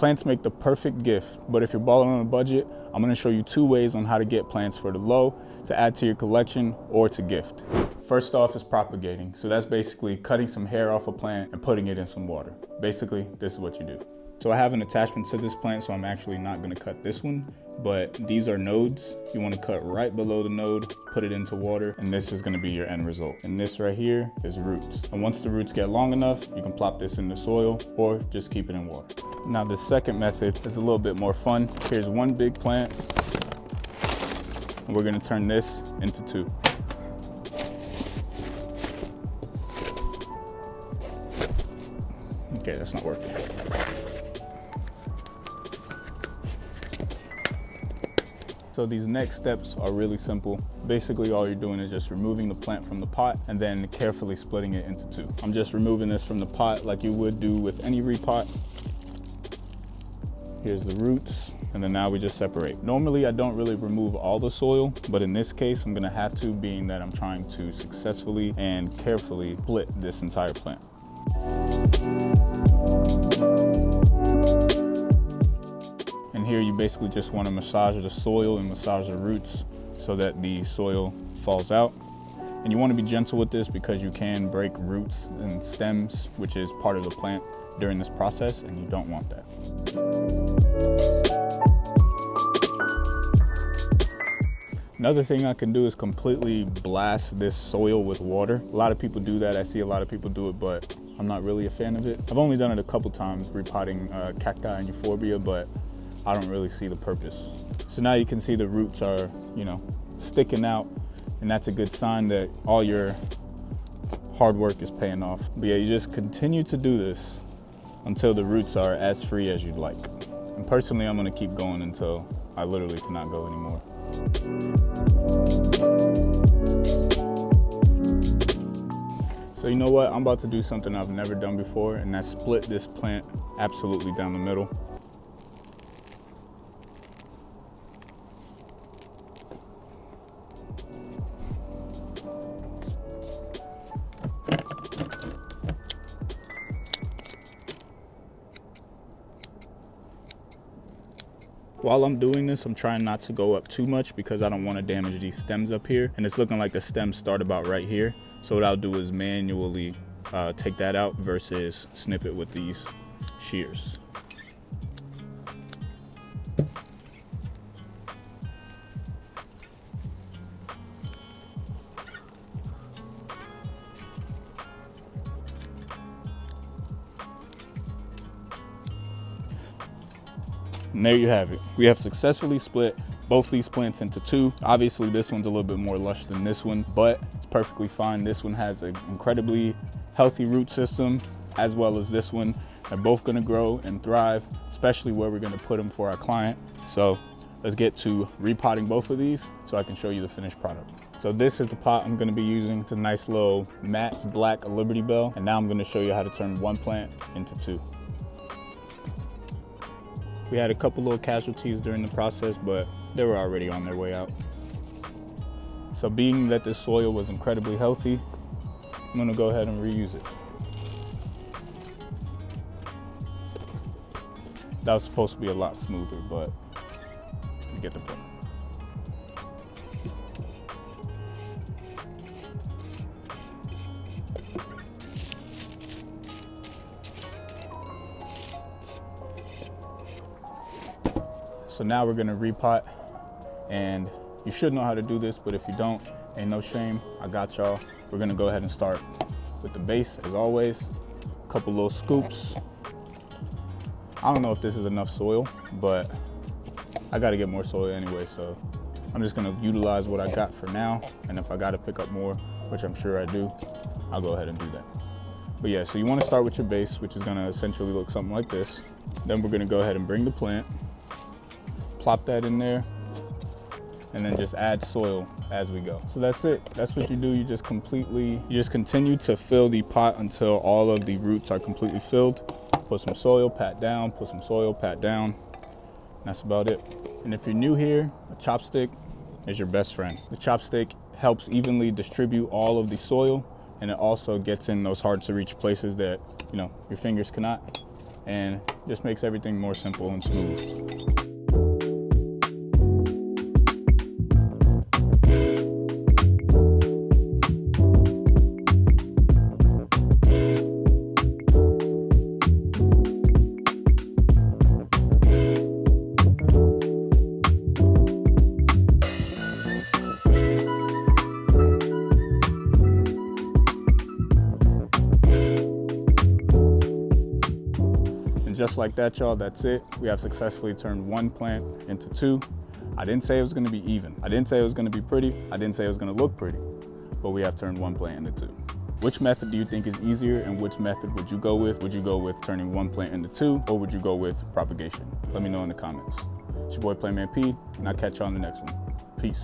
Plants make the perfect gift, but if you're balling on a budget, I'm gonna show you 2 ways on how to get plants for the low, to add to your collection, or to gift. First off is propagating. So that's basically cutting some hair off a plant and putting it in some water. Basically, this is what you do. So I have an attachment to this plant, so I'm actually not gonna cut this one, but these are nodes. You wanna cut right below the node, put it into water, and this is gonna be your end result. And this right here is roots. And once the roots get long enough, you can plop this in the soil or just keep it in water. Now the second method is a little bit more fun. Here's one big plant, and we're gonna turn this into 2. Okay, that's not working. So these next steps are really simple. Basically, all you're doing is just removing the plant from the pot and then carefully splitting it into 2. I'm just removing this from the pot like you would do with any repot. Here's the roots, and then now we just separate. Normally, I don't really remove all the soil, but in this case, I'm gonna have to, being that I'm trying to successfully and carefully split this entire plant. And here you basically just want to massage the soil and massage the roots so that the soil falls out. And you want to be gentle with this because you can break roots and stems, which is part of the plant during this process, and you don't want that. Another thing I can do is completely blast this soil with water. A lot of people do that. I see a lot of people do it, but I'm not really a fan of it. I've only done it a couple times repotting cacti and euphorbia, but I don't really see the purpose. So now you can see the roots are, sticking out, and that's a good sign that all your hard work is paying off. But yeah, you just continue to do this until the roots are as free as you'd like. And personally, I'm gonna keep going until I literally cannot go anymore. So you know what? I'm about to do something I've never done before, and that's split this plant absolutely down the middle. While I'm doing this, I'm trying not to go up too much because I don't want to damage these stems up here. And it's looking like the stems start about right here. So what I'll do is manually take that out versus snip it with these shears. And there you have it. We have successfully split both these plants into 2. Obviously, this one's a little bit more lush than this one, but it's perfectly fine. This one has an incredibly healthy root system, as well as this one. They're both gonna grow and thrive, especially where we're gonna put them for our client. So let's get to repotting both of these so I can show you the finished product. So this is the pot I'm gonna be using. It's a nice little matte black Liberty Bell. And now I'm gonna show you how to turn one plant into 2. We had a couple little casualties during the process, but they were already on their way out. So being that this soil was incredibly healthy, I'm gonna go ahead and reuse it. That was supposed to be a lot smoother, but you get the point. So now we're gonna repot, and you should know how to do this, but if you don't, ain't no shame, I got y'all. We're gonna go ahead and start with the base, as always. A couple little scoops. I don't know if this is enough soil, but I gotta get more soil anyway, so I'm just gonna utilize what I got for now, and if I gotta pick up more, which I'm sure I do, I'll go ahead and do that. But yeah, so you wanna start with your base, which is gonna essentially look something like this. Then we're gonna go ahead and bring the plant, plop that in there, and then just add soil as we go. So that's it. That's what you do. You just continue to fill the pot until all of the roots are completely filled. Put some soil, pat down, put some soil, pat down. That's about it. And if you're new here, a chopstick is your best friend. The chopstick helps evenly distribute all of the soil, and it also gets in those hard to reach places that, your fingers cannot. And Just makes everything more simple and smooth. Just like that, y'all, that's it. We have successfully turned one plant into two. I didn't say it was gonna be even. I didn't say it was gonna be pretty. I didn't say it was gonna look pretty, but we have turned one plant into two. Which method do you think is easier, and which method would you go with? Would you go with turning one plant into two, or would you go with propagation? Let me know in the comments. It's your boy Playman P, and I'll catch y'all on the next one. Peace.